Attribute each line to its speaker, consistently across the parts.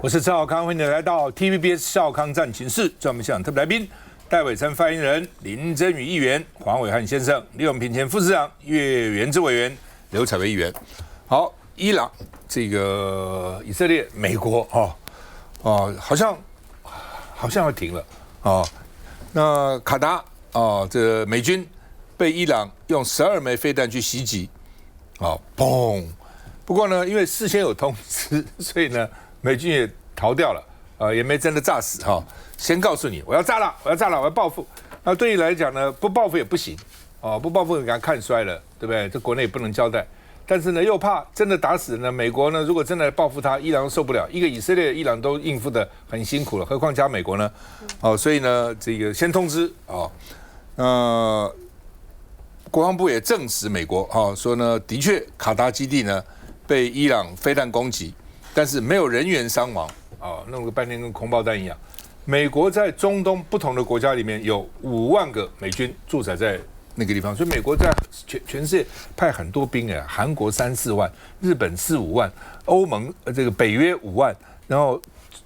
Speaker 1: 我是赵少康，欢迎你来到 TVBS 少康战情室。在我们现场特别来宾，戴伟成发言人、林珍宇议员、黄伟汉先生、李永平前副市长、岳元之委员、刘彩薇议员。好，伊朗、这个以色列、美国，好像要停了哦。那卡达这美军被伊朗用12枚飞弹去袭击，砰！不过呢，因为事先有通知，所以呢，美军也逃掉了，也没真的炸死哈。先告诉你，我要炸了，我要报复。那对你来讲呢，不报复也不行，不报复你给他看衰了，对不对？这国内也不能交代。但是呢，又怕真的打死人呢，美国呢，如果真的报复他，伊朗受不了。一个以色列、伊朗都应付的很辛苦了，何况加美国呢？所以呢，这个先通知国防部也证实美国说呢，的确卡达基地呢被伊朗飞弹攻击，但是没有人员伤亡弄个半天跟空包弹一样。美国在中东不同的国家里面有5万个美军驻扎在那个地方，所以美国在全世界派很多兵韩国3、4万，日本4、5万，欧盟这个北约5万，然后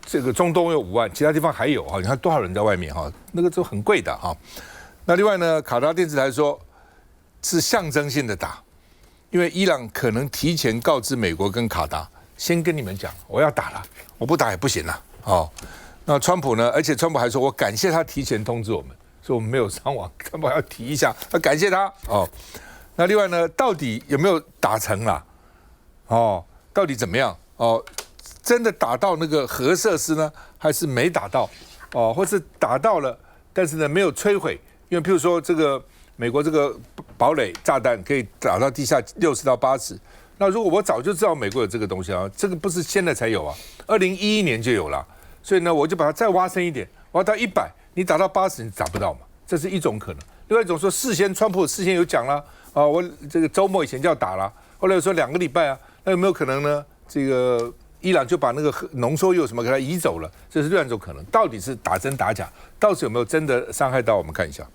Speaker 1: 这个中东有5万，其他地方还有你看多少人在外面那个都很贵的那另外呢，卡达电视台说是象征性的打，因为伊朗可能提前告知美国跟卡达，先跟你们讲我要打了，我不打也不行了那川普呢？而且川普还说我感谢他提前通知我们，说我们没有伤亡，川普要提一下，要感谢他那另外呢，到底有没有打成啦？到底怎么样？真的打到那个核设施呢，还是没打到？或是打到了，但是呢没有摧毁？因为譬如说这个美国这个堡垒炸弹可以打到地下60到80，那如果我早就知道美国有这个东西这个不是现在才有2011年就有了，所以呢我就把它再挖深一点，我要到100，你打到80你打不到嘛，这是一种可能。另外一种说川普事先有讲了我这个周末以前就要打了，后来又说2个礼拜那有没有可能呢？这个伊朗就把那个浓缩铀什么给它移走了，这是另外一种可能。到底是打真打假，到底有没有真的伤害到？我们看一下。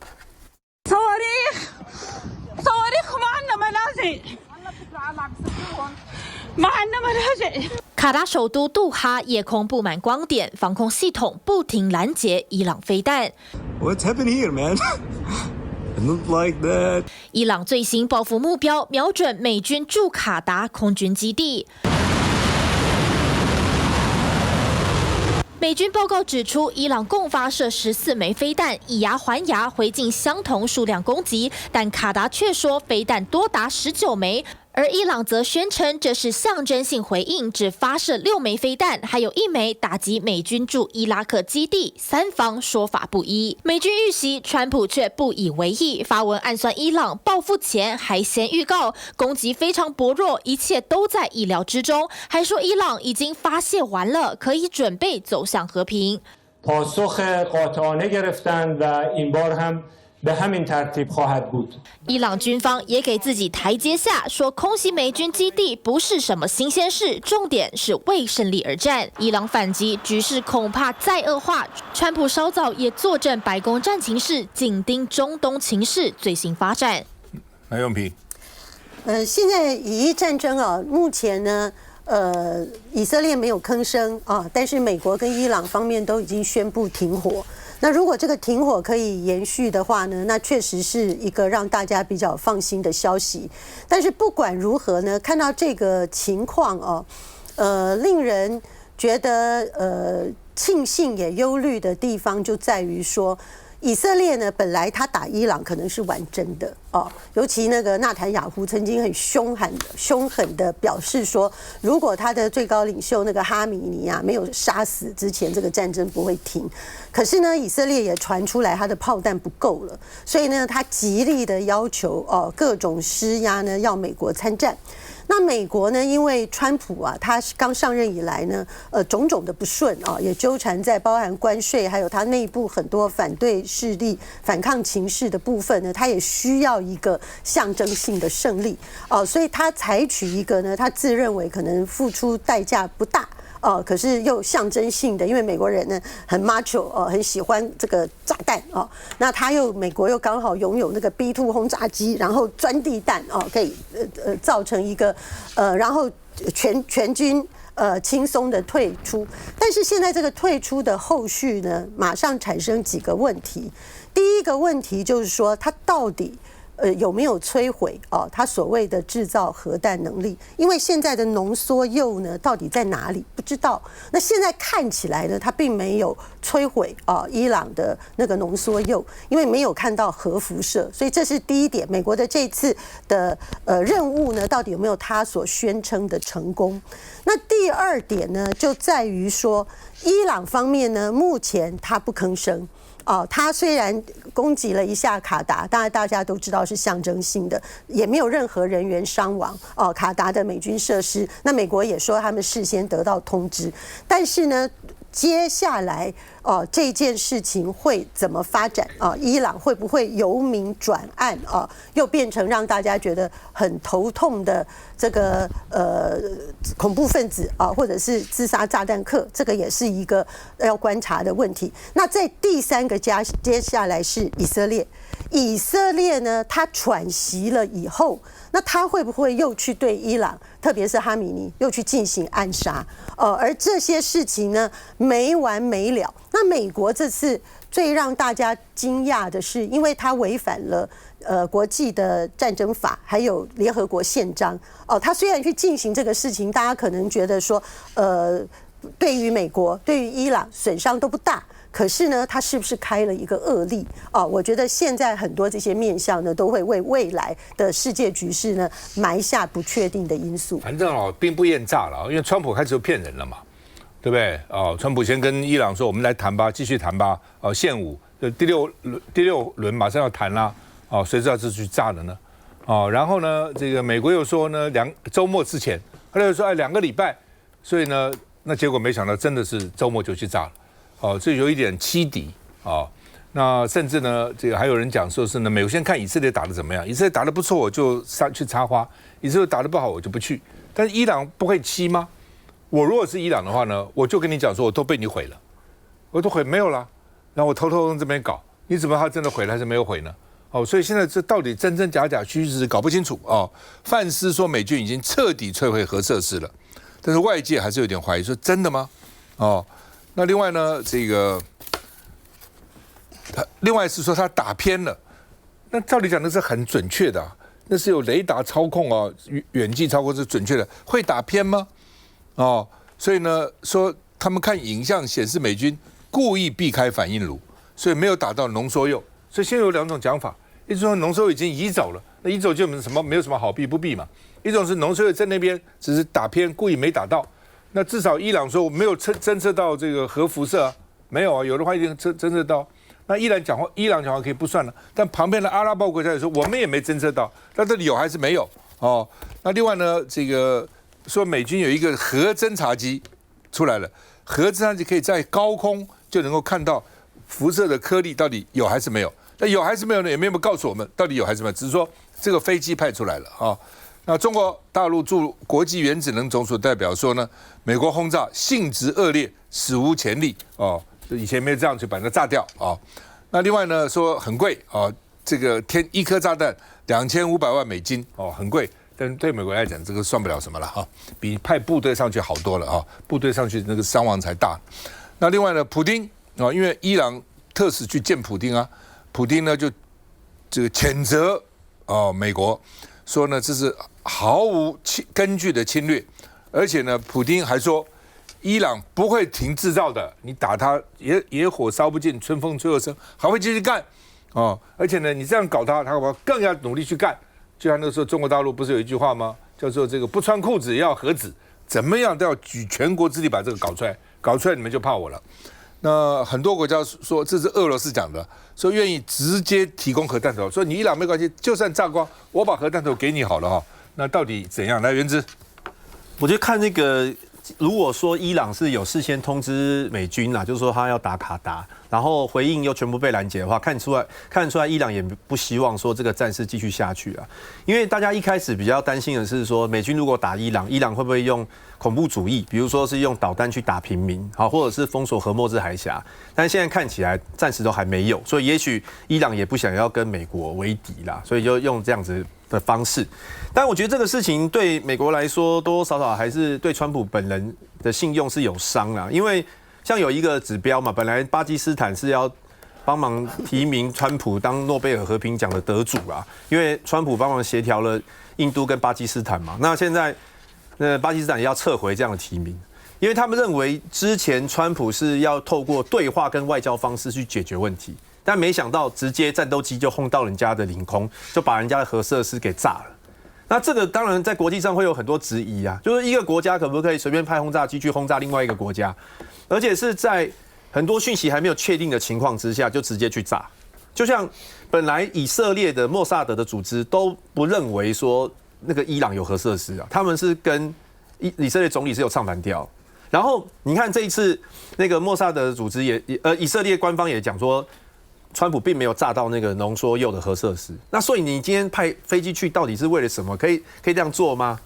Speaker 2: 卡达首都杜哈夜空布满光点，防空系统不停拦截伊朗飞弹。
Speaker 3: What's happening here, man? Not like that.
Speaker 2: 伊朗最新报复目标瞄准美军驻卡达空军基地。美军报告指出，伊朗共发射14枚飞弹，以牙还牙，回敬相同数量攻击，但卡达却说飞弹多达19枚。而伊朗则宣称这是象征性回应，只发射6枚飞弹，还有1枚打击美军驻伊拉克基地，三方说法不一。美军遇袭，川普却不以为意，发文暗算伊朗报复前还先预告攻击非常薄弱，一切都在意料之中，还说伊朗已经发泄完了，可以准备走向和平。
Speaker 4: پاسخ قاطعانه گرفتند و این بار هم به همین ترتیب خواهد بود。
Speaker 2: 伊朗军方也给自己台阶下，说空袭美军基地不是什么新鲜事，重点是为胜利而战。伊朗反击，局势恐怕再恶化。川普稍早也坐镇白宫战情室，紧盯中东情势最新发展。
Speaker 1: 来用平，
Speaker 5: 现在以伊战争目前呢，以色列没有吭声但是美国跟伊朗方面都已经宣布停火。那如果这个停火可以延续的话呢，那确实是一个让大家比较放心的消息。但是不管如何呢，看到这个情况令人觉得庆幸也忧虑的地方就在于说，以色列呢，本来他打伊朗可能是玩真的尤其那个纳坦雅胡曾经很凶狠的表示说，如果他的最高领袖那个哈米尼没有杀死之前，这个战争不会停。可是呢，以色列也传出来他的炮弹不够了，所以呢，他极力的要求各种施压呢，要美国参战。那美国呢？因为川普他刚上任以来呢，种种的不顺也纠缠在包含关税，还有他内部很多反对势力、反抗情势的部分呢，他也需要一个象征性的胜利所以他采取一个呢，他自认为可能付出代价不大。可是又象征性的，因为美国人呢很 macho 很喜欢这个炸弹那美国又刚好拥有那个 B2 轰炸机，然后钻地弹可以造成一个然后全军轻松的退出。但是现在这个退出的后续呢，马上产生几个问题。第一个问题就是说，它到底有没有摧毁它所谓的制造核弹能力？因为现在的浓缩铀呢，到底在哪里不知道。那现在看起来呢，它并没有摧毁伊朗的那个浓缩铀，因为没有看到核辐射，所以这是第一点。美国的这次的任务呢，到底有没有他所宣称的成功？那第二点呢，就在于说，伊朗方面呢，目前他不吭声。他虽然攻击了一下卡达，当然大家都知道是象征性的，也没有任何人员伤亡。卡达的美军设施，那美国也说他们事先得到通知，但是呢，接下来这件事情会怎么发展伊朗会不会由明转暗又变成让大家觉得很头痛的这个恐怖分子或者是自杀炸弹客，这个也是一个要观察的问题。那在第三个接下来是以色列。以色列呢，他喘息了以后，那他会不会又去对伊朗，特别是哈米尼，又去进行暗杀？而这些事情呢，没完没了。那美国这次最让大家惊讶的是，因为他违反了国际的战争法，还有联合国宪章。他虽然去进行这个事情，大家可能觉得说，对于美国、对于伊朗损伤都不大。可是呢，他是不是开了一个恶例？我觉得现在很多这些面向呢，都会为未来的世界局势呢埋下不确定的因素。
Speaker 1: 反正兵不厌诈了，因为川普开始就骗人了嘛，对不对？川普先跟伊朗说，我们来谈吧，继续谈吧。现武第六轮马上要谈啦。谁知道这去炸了呢？然后呢，这个美国又说呢，周末之前，后来又说2个礼拜，所以呢，那结果没想到真的是周末就去炸了。这有一点欺敌那甚至呢，这个还有人讲说是呢，美国先看以色列打得怎么样，以色列打得不错，我就去插花；以色列打得不好，我就不去。但是伊朗不会欺吗？我如果是伊朗的话呢，我就跟你讲说，我都被你毁了，我都毁没有了，然后我偷偷从这边搞，你怎么他真的毁了还是没有毁呢？所以现在这到底真真假假、虚实搞不清楚范斯说美军已经彻底摧毁核设施了，但是外界还是有点怀疑，说真的吗？那另外呢，这个另外是说他打偏了，那照理讲那是很准确的那是有雷达操控远近操控是准确的，会打偏吗？所以呢，说他们看影像显示美军故意避开反应炉，所以没有打到浓缩铀。所以现在有2种讲法，一种说浓缩铀已经移走了，那移走就没有什么好避不避嘛；一种是浓缩铀在那边只是打偏，故意没打到。那至少伊朗说我没有侦测到这个核辐射没有有的话一定侦测到。那伊朗讲话可以不算了，但旁边的阿拉伯国家也说我们也没侦测到，那这里有还是没有那另外呢，这个说美军有一个核侦察机出来了，核侦察机可以在高空就能够看到辐射的颗粒到底有还是没有。那有还是没有呢？也没有告诉我们到底有还是没有，只是说这个飞机派出来了那中国大陆驻国际原子能总署代表说呢，美国轰炸性质恶劣，史无前例以前没有这样去把它炸掉那另外呢说很贵这个一颗炸弹2500万美金很贵，但对美国来讲这个算不了什么了比派部队上去好多了部队上去那个伤亡才大。那另外呢，普丁因为伊朗特使去见普丁普丁呢就这个谴责美国，说呢这是毫无根据的侵略，而且呢普丁还说伊朗不会停制造的，你打他野火烧不尽，春风吹又生，还会继续干而且呢你这样搞他更要努力去干。就像那时候中国大陆不是有一句话吗？叫做这个不穿裤子也要核子，怎么样都要举全国之力把这个搞出来你们就怕我了。那很多国家说，这是俄罗斯讲的，说愿意直接提供核弹头，说你伊朗没关系，就算炸光，我把核弹头给你好了那到底怎样？来，元之，
Speaker 6: 我就看那个，如果说伊朗是有事先通知美军就是说他要打卡达，然后回应又全部被拦截的话，看得出来伊朗也不希望说这个战事继续下去因为大家一开始比较担心的是说，美军如果打伊朗会不会用恐怖主义，比如说是用导弹去打平民，或者是封锁荷默兹海峡，但现在看起来暂时都还没有，所以也许伊朗也不想要跟美国为敌所以就用这样子的方式。但我觉得这个事情对美国来说，多多少少还是对川普本人的信用是有伤啦。因为像有一个指标嘛，本来巴基斯坦是要帮忙提名川普当诺贝尔和平奖的得主啦，因为川普帮忙协调了印度跟巴基斯坦嘛。那现在巴基斯坦也要撤回这样的提名，因为他们认为之前川普是要透过对话跟外交方式去解决问题，但没想到直接战斗机就轰到人家的领空，就把人家的核设施给炸了。那这个当然在国际上会有很多质疑啊，就是一个国家可不可以随便派轰炸机去轰炸另外一个国家，而且是在很多讯息还没有确定的情况之下就直接去炸。就像本来以色列的莫萨德的组织都不认为说那个伊朗有核设施啊，他们是跟以色列总理是有唱反调。然后你看这一次那个莫萨德的组织以色列官方也讲说，川普并没有炸到那个浓缩铀的核设施。那所以你今天派飞机去到底是为了什么？可以这样做吗？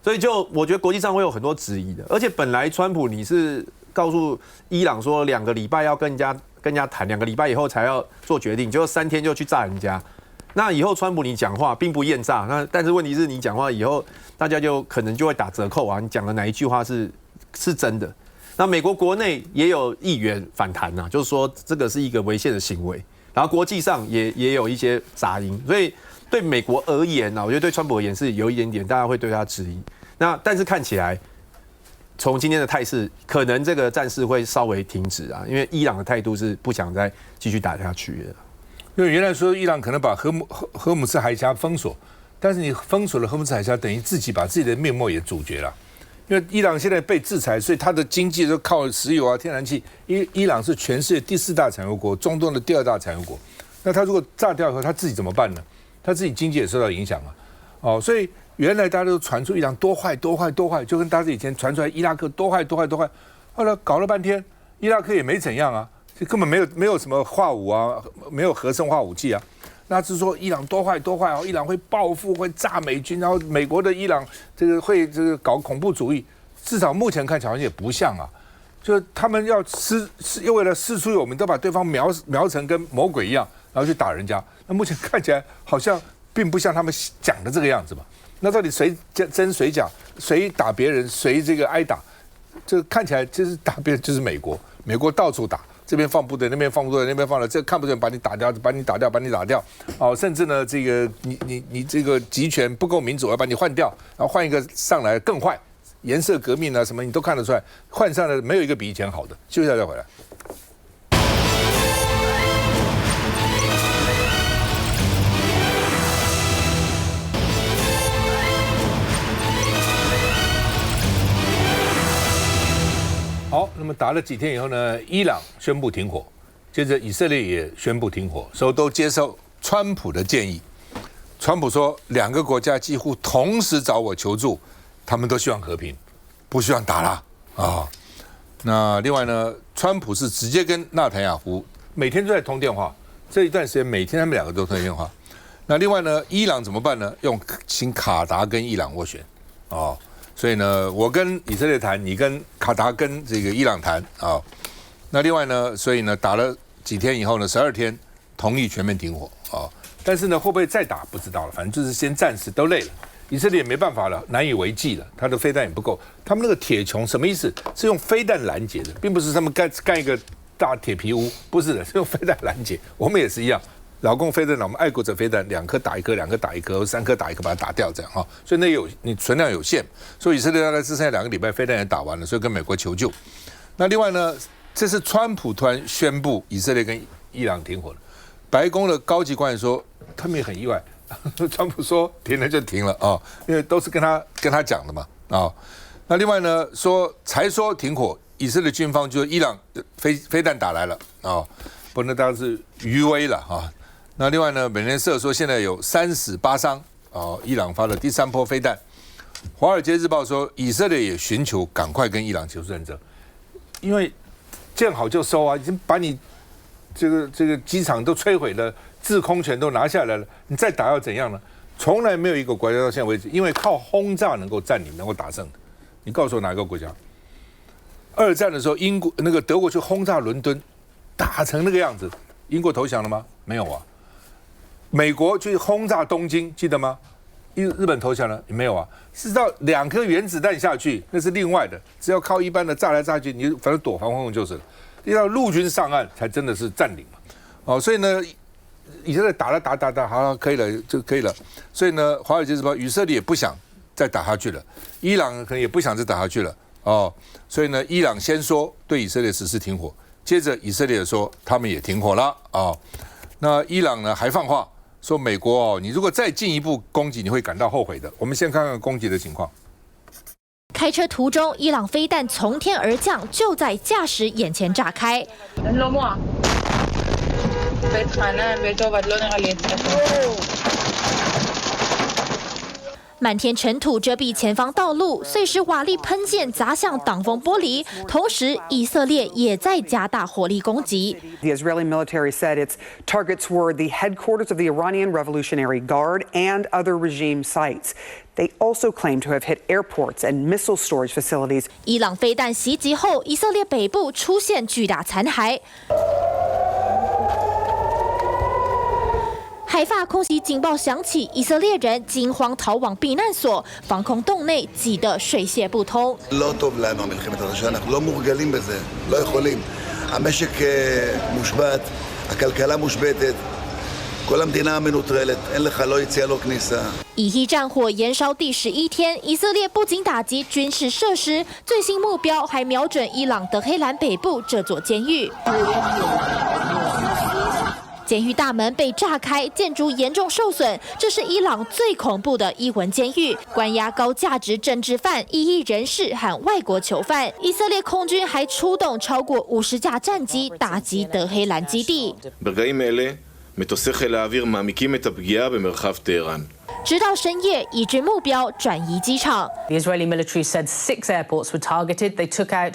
Speaker 6: 所以我觉得国际上会有很多质疑的。而且本来川普你是告诉伊朗说2个礼拜要跟人家谈，2个礼拜以后才要做决定，结果3天就去炸人家。那以后川普你讲话并不验炸，但是问题是你讲话以后，大家就可能就会打折扣啊，你讲的哪一句话是真的？那美国国内也有议员反弹啊，就是说这个是一个违宪的行为，然后国际上也有一些杂音，所以对美国而言啊，我觉得对川普而言是有一点点大家会对他质疑。那但是看起来从今天的态势，可能这个战事会稍微停止啊，因为伊朗的态度是不想再继续打下去的。
Speaker 1: 因为原来说伊朗可能把荷姆斯海峡封锁，但是你封锁了荷姆斯海峡，等于自己把自己的面目也阻绝了。因为伊朗现在被制裁，所以它的经济都靠石油啊、天然气。伊朗是全世界第4大产油国，中东的第2大产油国。那它如果炸掉以后，它自己怎么办呢？它自己经济也受到影响啊。所以原来大家都传出伊朗多坏，就跟大家以前传出来伊拉克多坏。后来搞了半天，伊拉克也没怎样啊，根本没有什么化武啊，没有核生化武器啊。那是说伊朗多坏，伊朗会报复，会炸美军，然后美国的伊朗会搞恐怖主义，至少目前看起来好像也不像啊，就他们要为了师出有名，都把对方描成跟魔鬼一样，然后去打人家。那目前看起来好像并不像他们讲的这个样子嘛。那到底谁真谁假，谁打别人，谁挨打？这看起来就是打别人就是美国到处打。这边放部队，那边放部队，那边放了，这看不准把你打掉，把你打掉，甚至呢，这个你这个集权不够民主，要把你换掉，然后换一个上来更坏，颜色革命啊什么你都看得出来，换上了没有一个比以前好的。休息一下再回来。好，那么打了几天以后呢，伊朗宣布停火，接着以色列也宣布停火，所以都接受川普的建议。川普说2个国家几乎同时找我求助，他们都希望和平，不希望打了啊。那另外呢，川普是直接跟纳坦雅胡每天都在通电话，这一段时间每天他们2个都通电话。那另外呢，伊朗怎么办呢？请卡达跟伊朗斡旋啊。所以呢，我跟以色列谈，你跟卡达跟这个伊朗谈啊。那另外呢，所以呢，打了几天以后呢，12天同意全面停火啊。但是呢，会不会再打不知道了，反正就是先暂时都累了，以色列也没办法了，难以为继了，他的飞弹也不够。他们那个铁穹什么意思？是用飞弹拦截的，并不是他们干一个大铁皮屋，不是的，是用飞弹拦截。我们也是一样。老共飞弹，我们爱国者飞弹2颗打1颗，2颗打1颗，3颗打1颗，把它打掉，这样哈。所以你存量有限，所以以色列大概只剩下2个礼拜，飞弹也打完了，所以跟美国求救。那另外呢，这是川普突然宣布以色列跟伊朗停火了。白宫的高级官员说，他们也很意外，川普说停了就停了啊，因为都是跟他讲的嘛啊。那另外呢，才说停火，以色列军方就伊朗飞弹打来了啊，不那当然是余威了啊。那另外呢，美联社说现在有3死8伤伊朗发了第3波飞弹。华尔街日报说，以色列也寻求赶快跟伊朗结束战争，因为见好就收啊，已经把你这个机场都摧毁了，制空权都拿下来了，你再打要怎样呢？从来没有一个国家到现在为止，因为靠轰炸能够占领、能够打胜的。你告诉我哪一个国家？2战的时候，德国去轰炸伦敦，打成那个样子，英国投降了吗？没有啊。美国去轰炸东京，记得吗？日本投降了？没有啊，是到2颗原子弹下去，那是另外的，只要靠一般的炸来炸去，你反正躲防空洞就是了。要陆军上岸才真的是占领嘛。哦，所以呢，以色列打，好，可以了就可以了。所以呢，《华尔街日报》以色列也不想再打下去了，伊朗可能也不想再打下去了。哦，所以呢，伊朗先说对以色列实施停火，接着以色列说他们也停火了。哦，那伊朗呢还放话说美国哦，你如果再进一步攻击，你会感到后悔的。我们先看看攻击的情况。
Speaker 2: 开车途中，伊朗飞弹从天而降，就在驾驶眼前炸开。满天尘土遮蔽前方道路，碎石瓦砾喷溅砸向挡风玻璃。同时，以色列也在加大火力攻击。
Speaker 7: The Israeli military said its targets were the headquarters of the Iranian Revolutionary Guard and other regime sites. They also claim to have hit airports and missile storage facilities.
Speaker 2: 伊朗飞弹袭击后，以色列北部出现巨大残骸。海法空袭警报响起，以色列人惊慌逃往避难所，防空洞内挤得水泄不通。
Speaker 8: לא טוב לנו המלחמת הזאת, אנחנו לא מורגלים בזה, לא יכולים. המשק מושבת, הכלכלה מושבתת, כל המדינה מנוטרלת, אין לך לא יציאה לא כניסה.
Speaker 2: 以伊战火延烧第11天，以色列不仅打击军事设施，最新目标还瞄准伊朗德黑兰北部这座监狱。监狱大门被炸开，建筑严重受损。这是伊朗最恐怖的伊文监狱，关押高价值政治犯、异议人士和外国囚犯。以色列空军还出动超过50架战机打击德黑兰基地。
Speaker 9: מטוסי חיל האוויר מעמיקים את הפגיעה במרחב טהרן.
Speaker 2: 直到深夜，已知目标转移机场。
Speaker 10: The Israeli military said 6 airports were targeted. They took out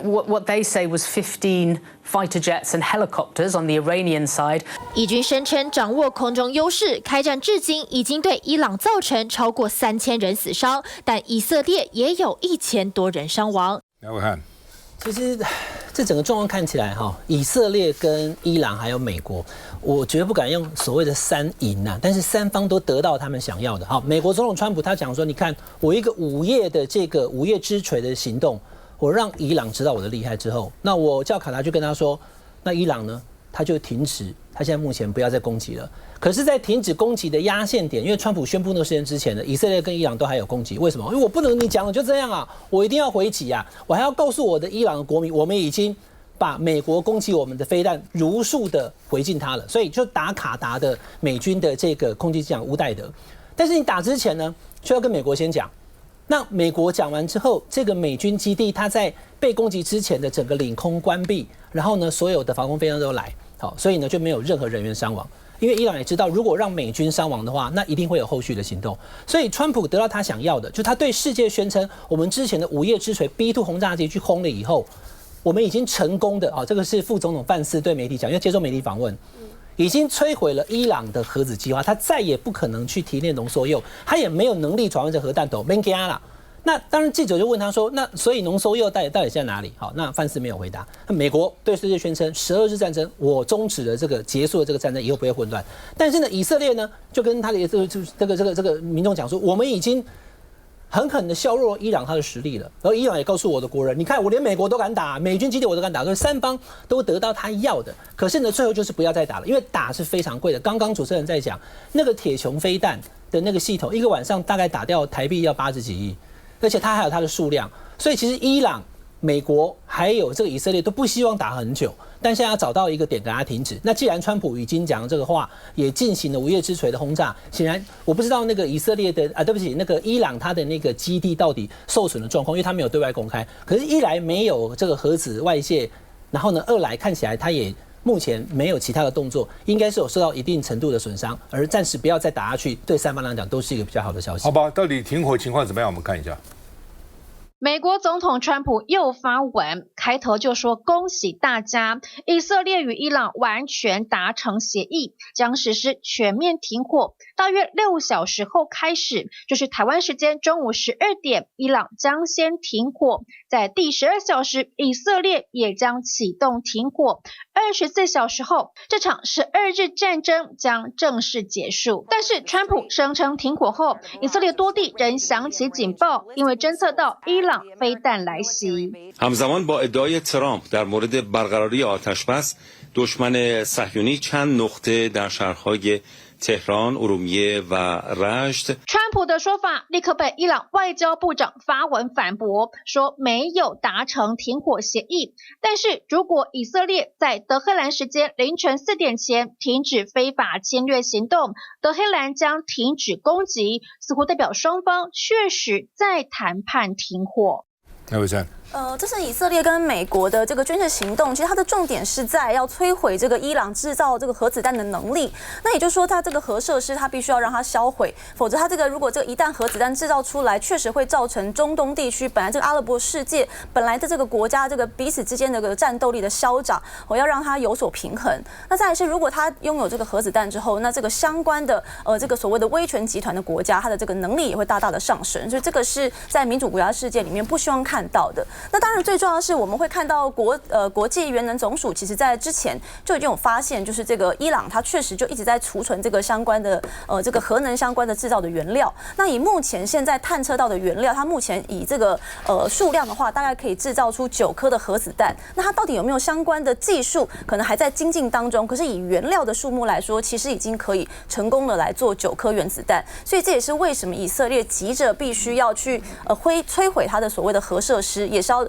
Speaker 10: what they say was 15 fighter jets and helicopters on the Iranian side.
Speaker 2: 以军声称掌握空中优势，开战至今已经对伊朗造成超过3000人死伤，但以色列也有1000多人伤亡。
Speaker 1: 来我看。
Speaker 11: 其实这整个状况看起来哈，以色列跟伊朗还有美国，我绝不敢用所谓的3赢啊，但是3方都得到他们想要的。好，美国总统川普他讲说，你看我一个午夜之锤的行动，我让伊朗知道我的厉害之后，那我叫卡达去跟他说，那伊朗呢，他就停止，他现在目前不要再攻击了。可是，在停止攻击的压线点，因为川普宣布那个时间之前呢，以色列跟伊朗都还有攻击。为什么？因为我不能你讲了就这样啊，我一定要回击啊！我还要告诉我的伊朗的国民，我们已经把美国攻击我们的飞弹如数的回敬他了。所以就打卡达的美军的这个空军机长乌代德。但是你打之前呢，就要跟美国先讲。那美国讲完之后，这个美军基地它在被攻击之前的整个领空关闭，然后呢，所有的防空飞弹都来，好，所以呢就没有任何人员伤亡。因为伊朗也知道，如果让美军伤亡的话，那一定会有后续的行动。所以川普得到他想要的，就他对世界宣称，我们之前的午夜之锤 B2 轰炸机去轰了以后，我们已经成功的这个是副总统范斯对媒体讲，因为接受媒体访问，已经摧毁了伊朗的核子计划，他再也不可能去提炼浓缩铀，他也没有能力转换成核弹头，没给他了。那当然，记者就问他说：“那所以浓缩铀到底在哪里？”好，那范斯没有回答。那美国对世界宣称12日战争，我终止了这个结束了这个战争，以后不会混乱。但是呢，以色列呢就跟他的这个民众讲说，我们已经狠狠的削弱伊朗他的实力了。而伊朗也告诉我的国人，你看我连美国都敢打，美军基地我都敢打，所以3方都得到他要的。可是呢，最后就是不要再打了，因为打是非常贵的。刚刚主持人在讲那个铁穹飞弹的那个系统，一个晚上大概打掉台币要80几亿。而且它还有它的数量，所以其实伊朗、美国还有这个以色列都不希望打很久，但现在要找到一个点给它停止。那既然川普已经讲了这个话，也进行了午夜之锤的轰炸，显然我不知道那个以色列的对不起，那个伊朗它的那个基地到底受损的状况，因为它没有对外公开。可是，一来没有这个核子外泄，然后呢，二来看起来它也目前没有其他的动作，应该是有受到一定程度的损伤，而暂时不要再打下去，对3方来讲都是一个比较好的消息。
Speaker 1: 好吧，到底停火情况怎么样？我们看一下。
Speaker 12: 美国总统川普又发文，开头就说恭喜大家，以色列与伊朗完全达成协议，将实施全面停火。大约6小时后开始，就是台湾时间中午12点，伊朗将先停火，在第12小时，以色列也将启动停火。24小时后，这场12日战争将正式结束。但是川普声称停火后，以色列多地仍响起警报，因为侦测到伊朗飞弹来袭。
Speaker 13: همزمان با ادعای ترامپ در مورد برقراری آتشبس دشمن صهیونی چند نقطه در شهرهای تهران، ارومیه و رشت。
Speaker 12: 川普的说法立刻被伊朗外交部长发文反驳，说没有达成停火协议。但是如果以色列在德黑兰时间凌晨4点前停止非法侵略行动，德黑兰将停止攻击，似乎代表双方确实在谈判停火。
Speaker 1: 赖伟山。
Speaker 14: 这是以色列跟美国的这个军事行动，其实它的重点是在要摧毁这个伊朗制造这个核子弹的能力。那也就是说，它这个核设施它必须要让它销毁，否则它这个如果这个一旦核子弹制造出来，确实会造成中东地区本来这个阿拉伯世界本来的这个国家这个彼此之间的这个战斗力的消长，我要让它有所平衡。那再来是，如果它拥有这个核子弹之后，那这个相关的这个所谓的威权集团的国家，它的这个能力也会大大的上升。所以这个是在民主国家世界里面不希望看到的。那当然最重要的是，我们会看到国际原能总署其实在之前就已经有发现，就是这个伊朗它确实就一直在储存这个相关的这个核能相关的制造的原料。那以目前现在探测到的原料，它目前以这个数量的话，大概可以制造出9颗的核子弹。那它到底有没有相关的技术，可能还在精进当中。可是以原料的数目来说，其实已经可以成功的来做9颗原子弹。所以这也是为什么以色列急着必须要去摧毁它的所谓的核设施，也是要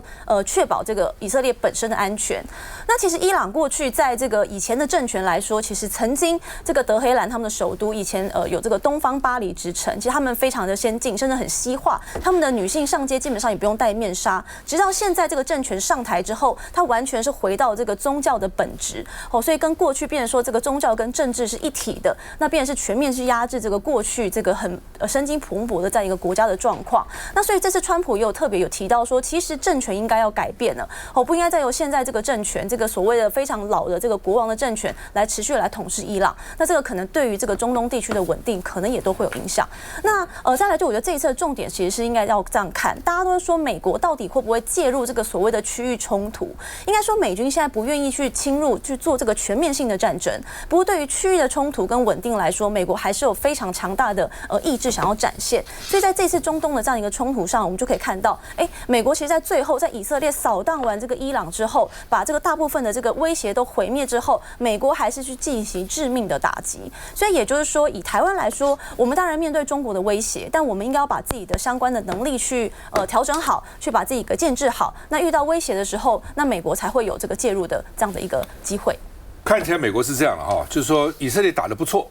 Speaker 14: 确保这个以色列本身的安全。那其实伊朗过去在这个以前的政权来说，其实曾经这个德黑兰他们的首都以前有这个东方巴黎之称，其实他们非常的先进，甚至很西化，他们的女性上街基本上也不用戴面纱。直到现在这个政权上台之后，它完全是回到这个宗教的本质所以跟过去变成说这个宗教跟政治是一体的，那变成是全面去压制这个过去这个很生机蓬勃的这样一个国家的状况。那所以这次川普也有特别有提到说，其实政权应该要改变了不应该再由现在这个政权这个所谓的非常老的这个国王的政权来持续来统治伊朗。那这个可能对于这个中东地区的稳定可能也都会有影响。那再来就我觉得这一次的重点其实是应该要这样看，大家都说美国到底会不会介入这个所谓的区域冲突？应该说美军现在不愿意去侵入去做这个全面性的战争，不过对于区域的冲突跟稳定来说，美国还是有非常强大的意志想要展现。所以在这次中东的这样一个冲突上，我们就可以看到，美国其实在最后在以色列扫荡完这个伊朗之后，把这个大部分的这个威胁都毁灭之后，美国还是去进行致命的打击。所以也就是说，以台湾来说，我们当然面对中国的威胁，但我们应该要把自己的相关的能力去调整好，去把自己给建制好。那遇到威胁的时候，那美国才会有这个介入的这样的一个机会。
Speaker 1: 看起来美国是这样了就是说以色列打得不错，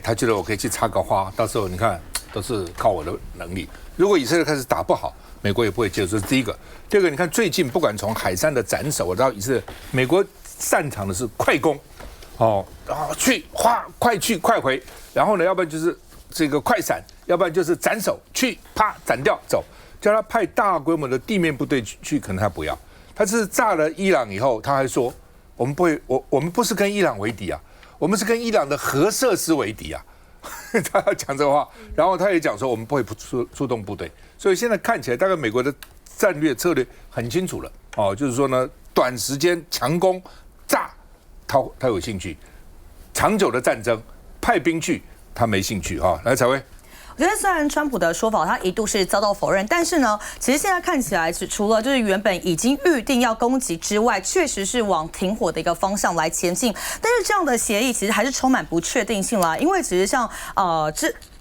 Speaker 1: 他觉得我可以去插个花，到时候你看都是靠我的能力。如果以色列开始打不好，美国也不会介入，这是第一个。第二个，你看最近不管从海山的斩首到以色列，美国擅长的是快攻，去快去快回，然后呢，要不然就是这个快闪，要不然就是斩首去啪斩掉走，叫他派大规模的地面部队去，可能他不要。他是炸了伊朗以后，他还说我们不会，我们不是跟伊朗为敌啊，我们是跟伊朗的核设施为敌啊。他要讲这个话，然后他也讲说我们不会出动部队，所以现在看起来大概美国的战略策略很清楚了就是说呢，短时间强攻炸他有兴趣，长久的战争派兵去他没兴趣来，采薇。
Speaker 15: 我觉得虽然川普的说法他一度是遭到否认，但是呢，其实现在看起来除了就是原本已经预定要攻击之外，确实是往停火的一个方向来前进。但是这样的协议其实还是充满不确定性啦，因为其实像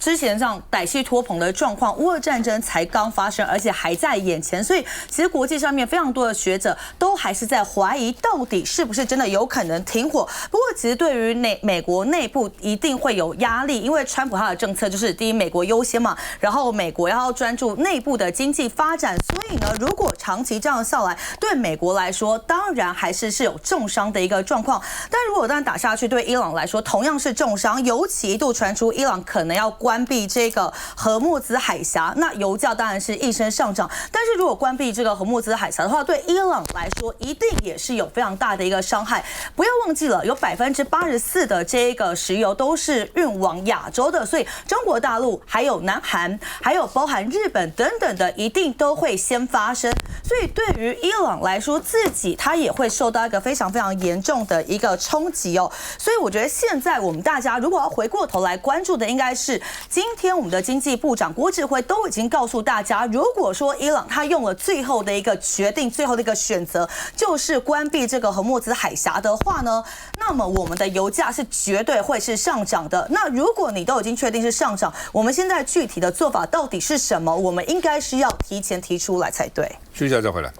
Speaker 15: 之前像歹戏拖棚的状况，乌俄战争才刚发生，而且还在眼前，所以其实国际上面非常多的学者都还是在怀疑到底是不是真的有可能停火。不过其实对于美国内部一定会有压力，因为川普他的政策就是第一美国优先嘛，然后美国要专注内部的经济发展，所以呢，如果长期这样下来，对美国来说当然还是有重伤的一个状况。但如果当然打下去，对伊朗来说同样是重伤，尤其一度传出伊朗可能要关闭这个荷穆兹海峡，那油价当然是应声上涨。但是如果关闭这个荷穆兹海峡的话，对伊朗来说一定也是有非常大的一个伤害。不要忘记了，有84%的这个石油都是运往亚洲的，所以中国大陆还有南韩，还有包含日本等等的，一定都会先发生。所以对于伊朗来说，自己它也会受到一个非常非常严重的一个冲击哦。所以我觉得现在我们大家如果要回过头来关注的，应该是今天我们的经济部长郭志辉都已经告诉大家，如果说伊朗他用了最后的一个决定，最后的一个选择就是关闭这个荷穆兹海峡的话呢，那么我们的油价是绝对会是上涨的。那如果你都已经确定是上涨，我们现在具体的做法到底是什么？我们应该是要提前提出来才对。
Speaker 1: 休息一下再回来。